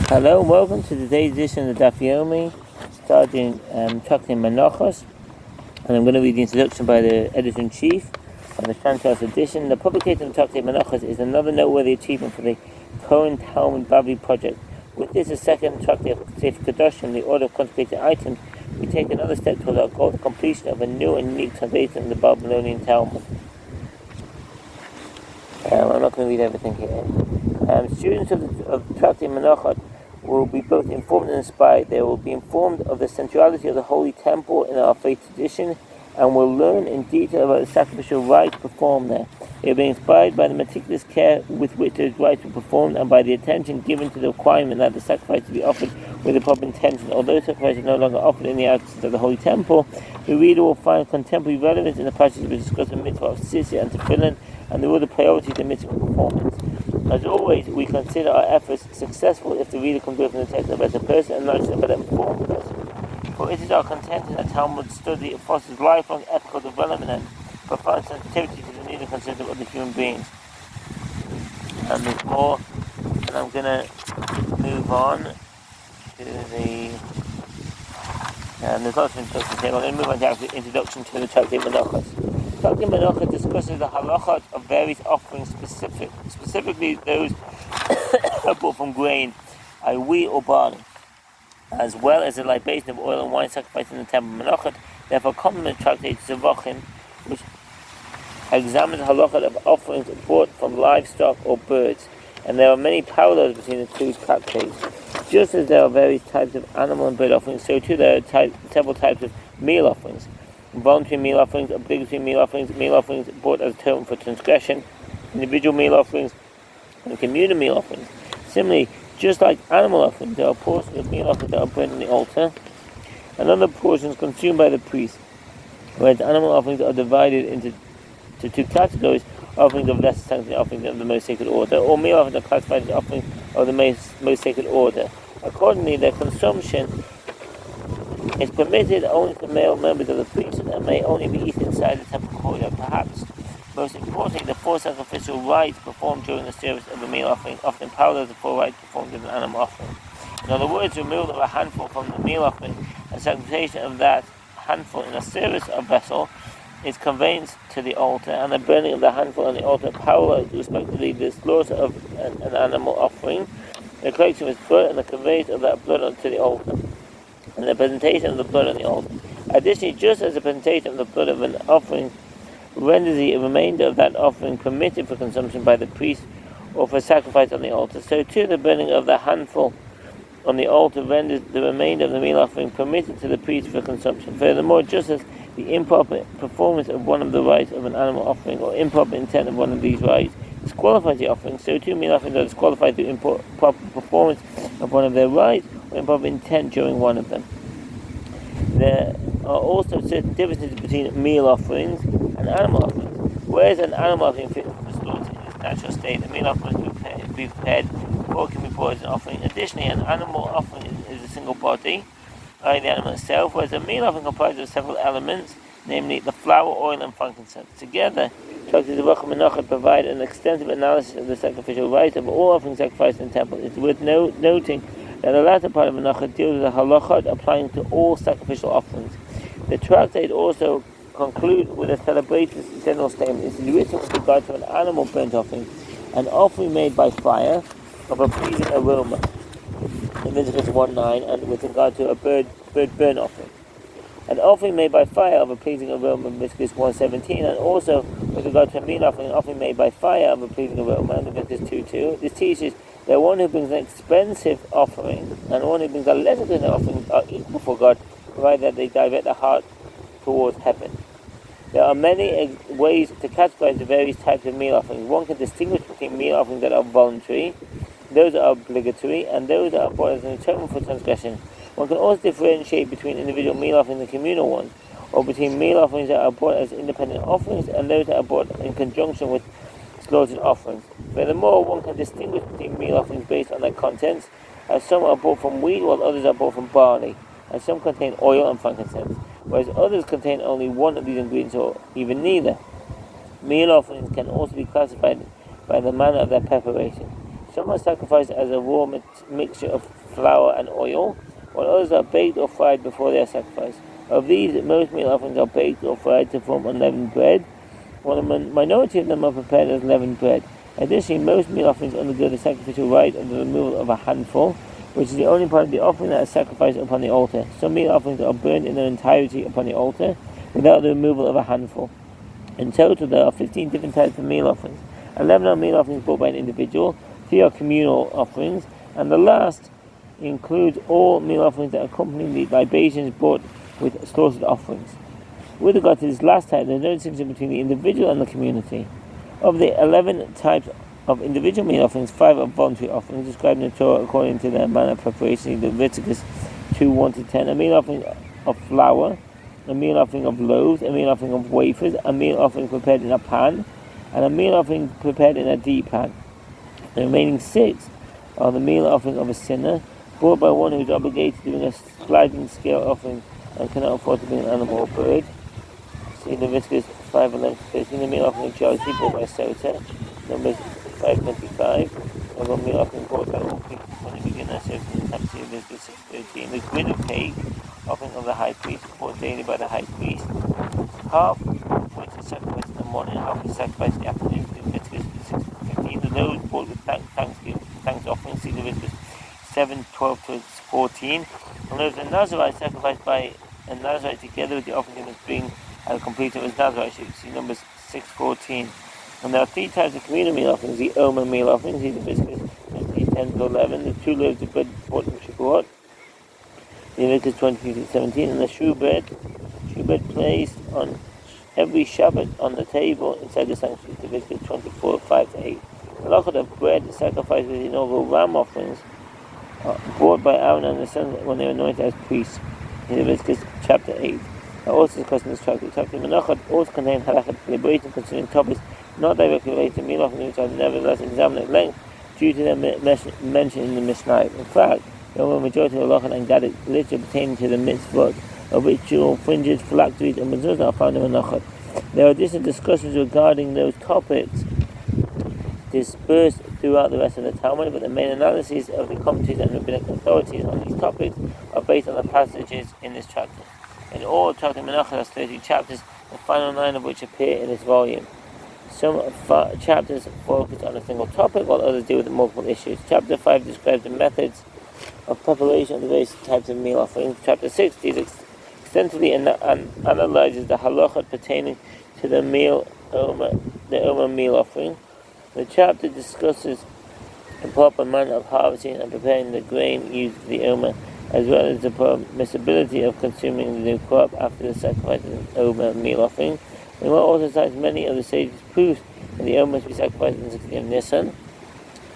Hello and welcome to today's edition of the Daf Yomi, starting chapter Menachot, and I'm going to read the introduction by the editor-in-chief of the Shantas edition. The publication of Chapter Menachot is another noteworthy achievement for the Kohen Talmud Bavli project. With this, the second chapter of Sefer Kedoshim, the order of consecrated items, we take another step towards our goal, the completion of a new and unique translation of the Babylonian Talmud. I'm not going to read everything here. Students of Chapter Menachot will be both informed and inspired. They will be informed of the centrality of the Holy Temple in our faith tradition and will learn in detail about the sacrificial rites performed there. They will be inspired by the meticulous care with which those rites were performed and by the attention given to the requirement that the sacrifice be offered with the proper intention. Although sacrifice is no longer offered in the absence of the Holy Temple, the reader will find contemporary relevance in the passages which discuss the mitzvah of tzitzit and tefillin and the order priority of the mitzvah performance. As always, we consider our efforts successful if the reader comes away from the text a better person and not just a better informed person. For it is our contention that Talmud study fosters lifelong ethical development and profound sensitivity to the need and consideration of the human beings. And there's more, and I'm going to move on to the... there's lots of introductions here. I'm going to move on to the introduction to the Chapter Menachot. Chapter Menachot discusses the halachot of various offerings, specifically those brought from grain, wheat or barley, as well as the libation of oil and wine sacrificed in the temple of Menachot. Therefore, complement tractate Zavachim, which examines the halachot of offerings brought from livestock or birds, and there are many parallels between the two tractates. Just as there are various types of animal and bird offerings, so too there are several types of meal offerings. Voluntary meal offerings, obligatory meal offerings brought as a term for transgression, individual meal offerings, and communal meal offerings. Similarly, just like animal offerings, there are portions of meal offerings that are burned on the altar, and other portions consumed by the priest, whereas animal offerings are divided into two categories: offerings of lesser sanctity, offerings of the most sacred order, or meal offerings are classified as offerings of the most sacred order. Accordingly, their consumption is permitted only to male members of the priesthood and may only be eaten inside the temple corridor. Perhaps most importantly, the four sacrificial rites performed during the service of a meal offering often parallels the four rites performed in an animal offering. In other words, removal of a handful from the meal offering and sacrification of that handful in a service of vessel is conveyance to the altar, and the burning of the handful on the altar parallels respectively the slaughter of an animal offering, the collection of its blood, and the conveyance of that blood onto the altar, and the presentation of the blood on the altar. Additionally, just as the presentation of the blood of an offering renders the remainder of that offering permitted for consumption by the priest or for sacrifice on the altar, so too the burning of the handful on the altar renders the remainder of the meal offering permitted to the priest for consumption. Furthermore, just as the improper performance of one of the rites of an animal offering or improper intent of one of these rites disqualifies the offering, so too meal offerings are disqualified through improper performance of one of their rites or improper intent during one of them. There are also certain differences between meal offerings and animal offerings. Whereas an animal offering fits for slaughter in its natural state, a meal offering will be prepared before it can be brought as an offering. Additionally, an animal offering is a single body, i.e. the animal itself, whereas a meal offering comprises of several elements, namely the flour, oil, and frankincense. Together, Tractate Zavachim Menachot provide an extensive analysis of the sacrificial rites of all offerings sacrificed in the temple. It's worth noting that the latter part of Menachot deals with the halachot applying to all sacrificial offerings. The tractate also concludes with a celebratory general statement. It is written with regard to an animal burnt offering, an offering made by fire of a pleasing aroma, in Leviticus 1:9, and with regard to a bird burnt offering, an offering made by fire of a pleasing aroma, in Leviticus 1:17, and also with regard to a meal offering, an offering made by fire of a pleasing aroma, in Leviticus 2:2. This teaches that one who brings an expensive offering and one who brings a less expensive offering are equal before God, provided that they divert the heart towards heaven. There are many ways to categorize the various types of meal offerings. One can distinguish between meal offerings that are voluntary, those that are obligatory, and those that are brought as an atonement for transgression. One can also differentiate between individual meal offerings and communal ones, or between meal offerings that are brought as independent offerings and those that are brought in conjunction with slaughtered offerings. Furthermore, one can distinguish between meal offerings based on their contents, as some are brought from wheat while others are brought from barley, and some contain oil and frankincense, whereas others contain only one of these ingredients or even neither. Meal offerings can also be classified by the manner of their preparation. Some are sacrificed as a raw mixture of flour and oil, while others are baked or fried before they are sacrificed. Of these, most meal offerings are baked or fried to form unleavened bread, while a minority of them are prepared as leavened bread. Additionally, most meal offerings undergo the sacrificial rite of the removal of a handful, which is the only part of the offering that is sacrificed upon the altar. Some meal offerings are burned in their entirety upon the altar, without the removal of a handful. In total, there are 15 different types of meal offerings. 11 are meal offerings brought by an individual, 3 are communal offerings, and the last includes all meal offerings that accompany the libations brought with slaughtered offerings. With regard to this last type, there is no distinction between the individual and the community. Of the 11 types of individual meal offerings, 5 are voluntary offerings, described in the Torah according to their manner of preparation, Leviticus 2:1-10. A meal offering of flour, a meal offering of loaves, a meal offering of wafers, a meal offering prepared in a pan, and a meal offering prepared in a deep pan. The remaining 6 are the meal offering of a sinner, brought by one who is obligated to bring a sliding scale offering and cannot afford to bring an animal or bird. See Leviticus 5:11-13. The meal offering of charity brought by Sota, Numbers 5:25. And a meal offering brought by all people when they begin their service in the temple, Leviticus 6:13. The quid of cake, offering of the high priest, brought daily by the high priest. Half which is sacrificed in the morning, half is sacrificed in the afternoon, Leviticus 6:15. The loaves brought with thanks offering, see Leviticus 7:12-14. And those of Nazarite sacrificed by a Nazarite together with the offering he must bring and complete of his Nazarite shoot, see Numbers 6:14. And there are 3 types of communal meal offerings: the Omer meal offerings, see Leviticus 10-11, the 2 loaves of bread brought from Shavuot, Leviticus 20-17, and the shoe bread placed on every Shabbat on the table inside the sanctuary, Leviticus 24:5-8. The Menachot of bread sacrificed with the inaugural ram offerings brought by Aaron and the sons when they were anointed as priests, in Leviticus chapter 8. Are also discussed in this chapter. Chapter Menachot also contains halakhic deliberations concerning topics not directly related to meal offerings, which are nevertheless examined at length due to their mention in the Mishnah. In fact, the majority of the halakhic and Gadic literature pertaining to the mitzvot of ritual, fringes, phylacteries, and mezuzah are found in Menachot. There are distant discussions regarding those topics dispersed throughout the rest of the Talmud, but the main analyses of the commentaries and rabbinic authorities on these topics are based on the passages in this chapter. In all, chapter Menachot has 30 chapters, the final 9 of which appear in this volume. Some chapters focus on a single topic, while others deal with multiple issues. Chapter 5 describes the methods of preparation of the various types of meal offerings. Chapter 6 deals extensively and analyzes the halachot pertaining to the Omer meal offering. The chapter discusses the proper manner of harvesting and preparing the grain used for the Omer, as well as the permissibility of consuming the new crop after the sacrifice of an Omer meal offering. The Gemara also cites many of the sages' proofs that the Omer must be sacrificed on the 16th of Nisan.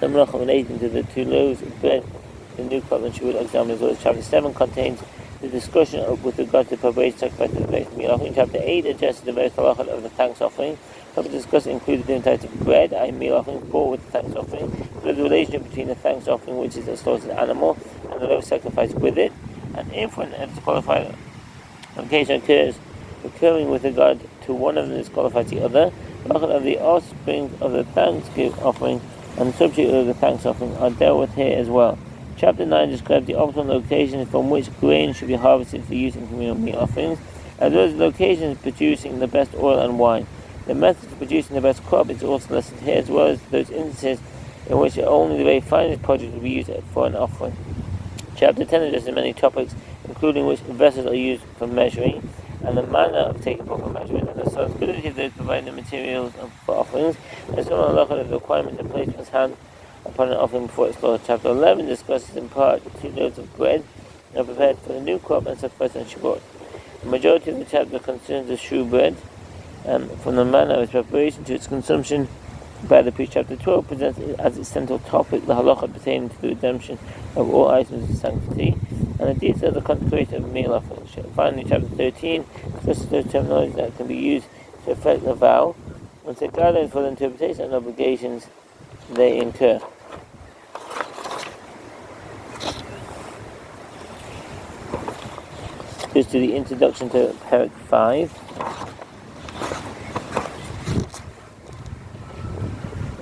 The Menachot relating to the 2 loaves of bread, the new crop and Shavuot examined as well as chapter 7 contains the discussion with regard to the preparation sacrifice of the various meal offering. Chapter 8 addresses the various halachot of the thanks offering. Topics discussed include the different types of bread, i.e. meal offerings brought with the thanks offering, the relationship between the thanks offering, which is a slaughtered animal, and the loaf sacrificed with it, and if when a disqualified occasion occurring with regard to one of them disqualifies the other, the halachot of the offspring of the thanksgiving offering and the subject of the thanks offering are dealt with here as well. Chapter 9 describes the optimal locations from which grain should be harvested for use in communal meal offerings, as well as locations producing the best oil and wine. The method of producing the best crop is also listed here, as well as those instances in which only the very finest produce will be used for an offering. Chapter 10 addresses many topics, including which vessels are used for measuring, and the manner of taking proper measurement, and the responsibility of those providing the materials for offerings, and some of the requirements to place one's hand upon an offering before it's slaughtered. Chapter 11 discusses in part 2 loaves of bread are prepared for the new crop and sacrificed on Shavuot. The majority of the chapter concerns the shoe bread, from the manner of its preparation to its consumption by the priest. Chapter 12 presents as its central topic the halachot pertaining to the redemption of all items of sanctity and the details of the consecration of meal offerings. Finally, chapter 13 discusses those terminologies that can be used to effect a vow and set guidelines for the interpretation and obligations they incur. Just to the introduction to Parak 5.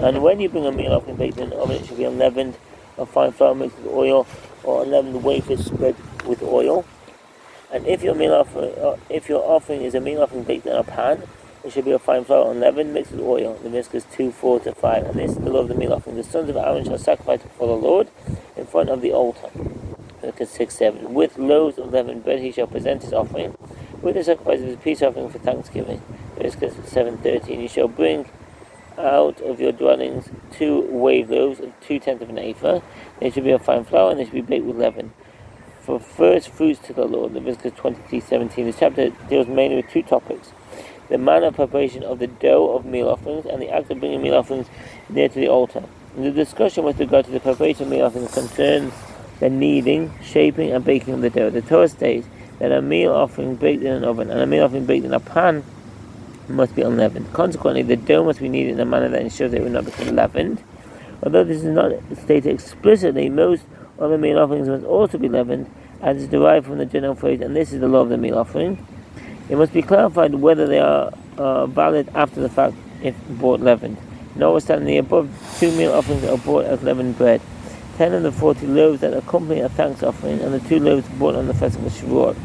And when you bring a meal offering baked in the oven, it should be unleavened, a fine flour mixed with oil, or unleavened wafers spread with oil. And if your offering is a meal offering baked in a pan, it should be a fine flour unleavened mixed with oil. Leviticus 2:4-5. And this is the law of the meal offering. The sons of Aaron shall sacrifice before the Lord in front of the altar. Leviticus 6:7. With loaves of leavened bread he shall present his offering, with the sacrifice of his peace offering for thanksgiving. Leviticus 7:13. You shall bring out of your dwellings 2 wave loaves of 2/10 of an ephah. They should be of fine flour, and they should be baked with leaven, for first fruits to the Lord. Leviticus 23:17. This chapter deals mainly with 2 topics: the manner of preparation of the dough of meal offerings, and the act of bringing meal offerings near to the altar. And the discussion with regard to the preparation of meal offerings concerns the kneading, shaping, and baking of the dough. The Torah states that a meal offering baked in an oven and a meal offering baked in a pan must be unleavened. Consequently, the dough must be kneaded in a manner that ensures it will not become leavened. Although this is not stated explicitly, most other meal offerings must also be leavened, as is derived from the general phrase, and this is the law of the meal offering. It must be clarified whether they are valid after the fact if bought leavened. Notwithstanding, the above 2 meal offerings are bought as leavened bread. 10 of the 40 loaves that accompany a thanks offering, and the 2 loaves bought on the festival of Shavuot.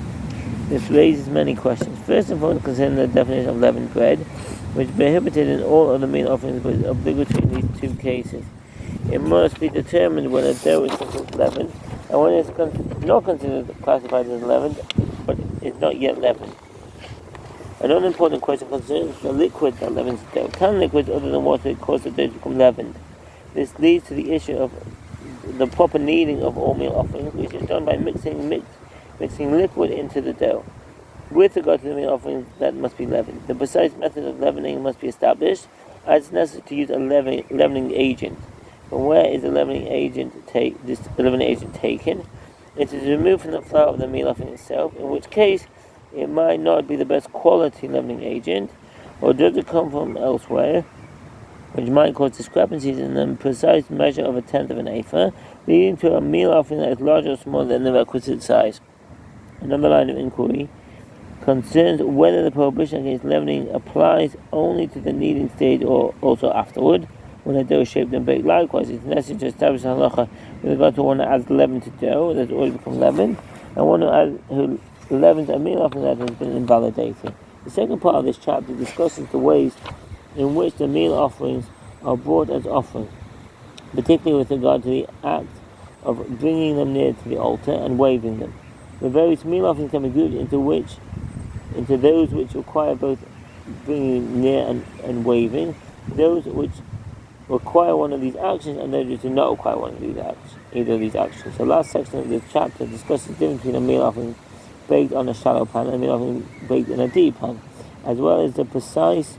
This raises many questions. First and foremost, concerning the definition of leavened bread, which is prohibited in all other meal offerings but is obligatory in these 2 cases. It must be determined when a dough is considered leavened, and when it is not considered classified as leavened, but is not yet leavened. Another important question concerns the liquid that leavens the dough. Can liquids other than water cause the dough to become leavened? This leads to the issue of the proper kneading of all meal offerings, which is done by mixing liquid into the dough. With regard to the meal offerings that must be leavened, the precise method of leavening must be established, as it's necessary to use a leavening agent. But where is the leavening agent taken? It is removed from the flour of the meal offering itself, in which case it might not be the best quality leavening agent, or does it come from elsewhere, which might cause discrepancies in the precise measure of 1/10 of an ephah, leading to a meal offering that is larger or smaller than the requisite size. Another line of inquiry concerns whether the prohibition against leavening applies only to the kneading stage or also afterward, when the dough is shaped and baked. Likewise, it's necessary to establish a halacha with regard to one that adds leaven to dough that has already become leavened, and one who leavens a meal offering that has been invalidated. The second part of this chapter discusses the ways in which the meal offerings are brought as offerings, particularly with regard to the act of bringing them near to the altar and waving them. The various meal offerings can be grouped into those which require both bringing near and waving, those which require one of these actions, and those which do not require either of these actions. The last section of this chapter discusses the difference between a meal offering baked on a shallow pan and a meal offering baked in a deep pan, as well as the precise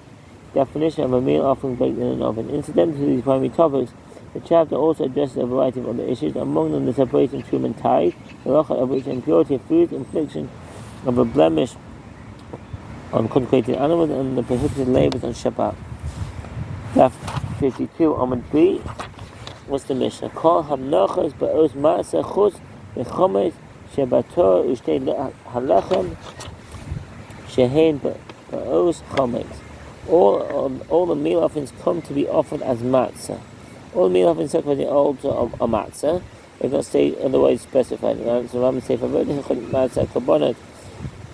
definition of a meal offering baked in an oven. Incidental to these primary topics, the chapter also addresses a variety of other issues, among them the separation of trim and tithe, the halacha of which impurity of food, infliction of a blemish on consecrated animals, and the prohibited labors on Shabbat. Daf 52, Amud B. What's the Mishnah? Kol hamnachos ba'os ma'aseh chutz v'chomes shebator u'shtei halachem shehen ba'os chomes. All the meal offerings come to be offered as matzah. All the meal offerings sacrificed in the altar of a matzah, if not stated otherwise specified. So Rambam says, matzah kabbalah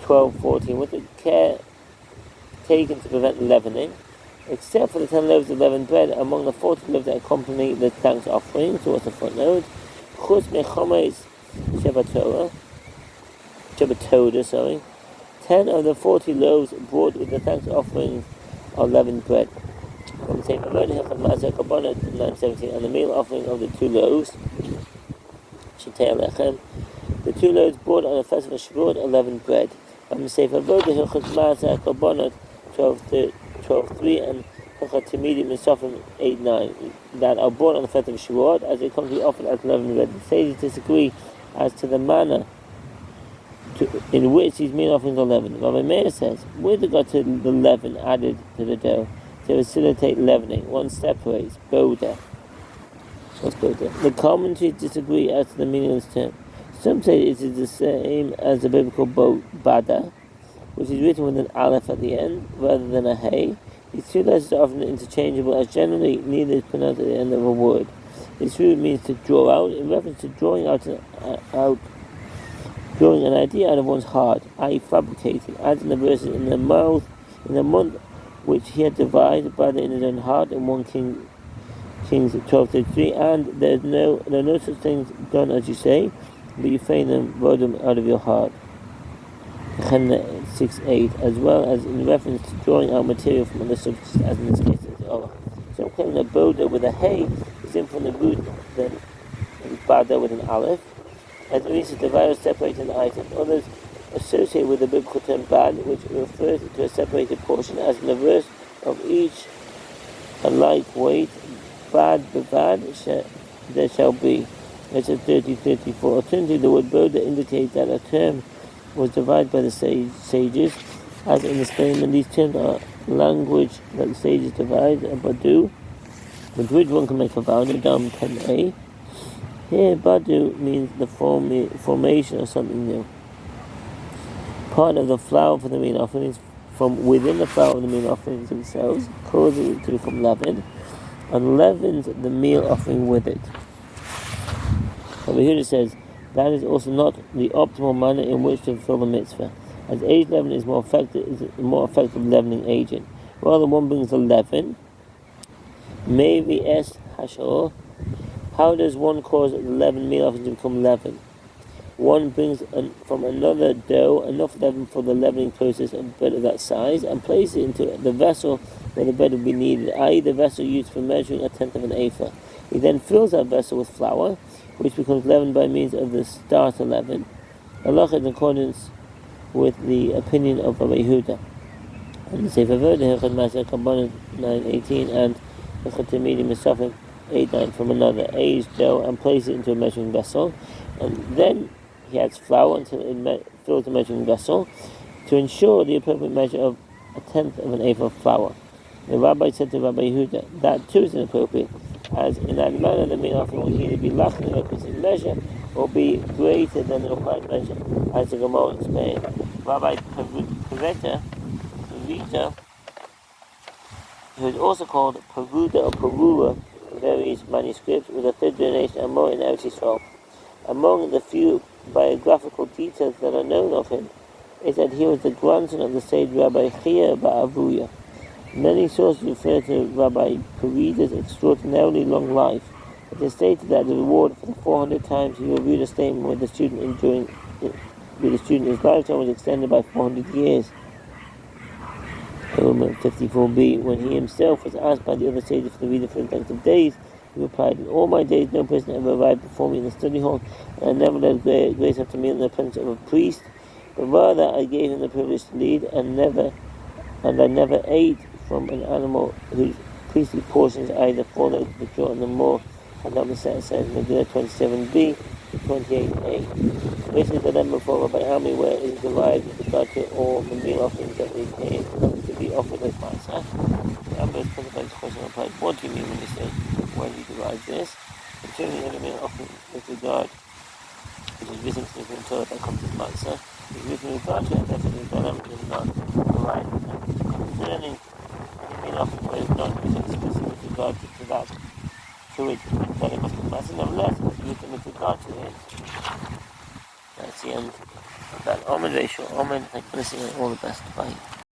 12:14, with the care taken to prevent leavening, except for the 10 loaves of leavened bread among the 40 loaves that accompany the thanks offering. So what's the footnote? Chutz mechomes shebatoda, 10 of the 40 loaves brought with the thanks offerings are leavened bread. From the same matzah kabbalah 9:17, and the meal offering of the 2 loaves, shetei alechem, the 2 loaves brought on the festival of Shavuot are leavened bread. From the Sefer Avodah matzah kabbalah 12:3 and Timidi Misafim 8:9 that are brought on the festival of Shavuot, as they come to be offered as leavened bread. The sages disagree as to the manner in which these meal offerings are leavened. Rabbi Meir says, with regard to the leaven added to the dough to facilitate leavening, one separates boda. What's boda? The commentaries disagree as to the meaning of this term. Some say it is the same as the biblical bada, which is written with an aleph at the end rather than a hey. These two letters are often interchangeable, as generally neither is pronounced at the end of a word. This root means to draw out, in reference to drawing drawing an idea out of one's heart, i.e. fabricating, as in the verses in the month which he had divided, brother in his own heart, in 1 Kings 12:33, and there are no such things done as you say, but you feign them, wrote them out of your heart. 6:8, as well as in reference to drawing out material from other substances, as in this case of the Allah. Some claim that Boda with a hay is in from the root, then Bada with an aleph, as it means to divide or separate an item. Others associate with the biblical term bad, which refers to a separated portion, as in the verse of each a like weight, bad there shall be. That's 30:34. Alternatively, the word Boda indicates that a term was divided by the sages, as in the statement, these terms are language that the sages divide, Badu, with which one can make a vow, Dam 10a. Here, Badu means the formation of something new. Part of the flour for the meal offerings from within the flour of the meal offerings themselves, causing it to become leavened, and leavens the meal offering with it. Over here it says, that is also not the optimal manner in which to fulfill the mitzvah, as aged leaven is more effective leavening agent. Rather, one brings the leaven, maybe es hashor. How does one cause the leavened meal offering to become leaven? One brings from another dough enough leaven for the leavening process, a bit of that size, and places it into the vessel where the bread will be needed, i.e. the vessel used for measuring 1/10 of an ephah. He then fills that vessel with flour, which becomes leavened by means of the starter leaven. Allah is in accordance with the opinion of Rabbi Yehuda. And the Sefer Vode, Hechad Maser Kabbalah 9:18, and Hechad Tamidi Mesafim 8:9 from another aged dough, and place it into a measuring vessel, and then he adds flour until it fills the measuring vessel to ensure the appropriate measure of 1/10 of an ephah of flour. The rabbi said to Rabbi Yehuda, that too is inappropriate, as in that manner the meal offering will either be lacking in the requisite measure or be greater than the required measure, as the Gemara explained. Rabbi Pavita, who is also called Paruda or Parura in various manuscripts, was a third generation Amor in Eretz Yisrael. Among the few biographical details that are known of him is that he was the grandson of the sage Rabbi Chia Ba'avuya. Many sources refer to Rabbi Parida's extraordinarily long life. It is stated that the reward for the 400 times he reviewed a statement with the student his lifetime was extended by 400 years. 54b. When he himself was asked by the other sages for the reason for the length of days, he replied, in all my days no person ever arrived before me in the study hall, and I never led grace after me in the presence of a priest, but rather I gave him the privilege to lead, and I never ate from an animal whose priestly portions either followed the jaw and the more, and that was says Megillah 27b to 28a. Basically, the lemon before Rabbi Hami, where it is derived with regard to all the meal offerings that we pay to be offered as Matzah. The Amber is put about this question replied, what do you mean when you say when you derive this? Concerning the meal offering with regard, which is written to the Torah that comes as Matzah, is written with regard to it, therefore the Lamb is not derived. Concerning the meal offering where it is not written specifically with regard to that, to it, that it must be Matzah, nevertheless, it is written with regard to it. That's the end of that. Amen, Rachel. Amen. Thank you for listening, and all the best. Bye.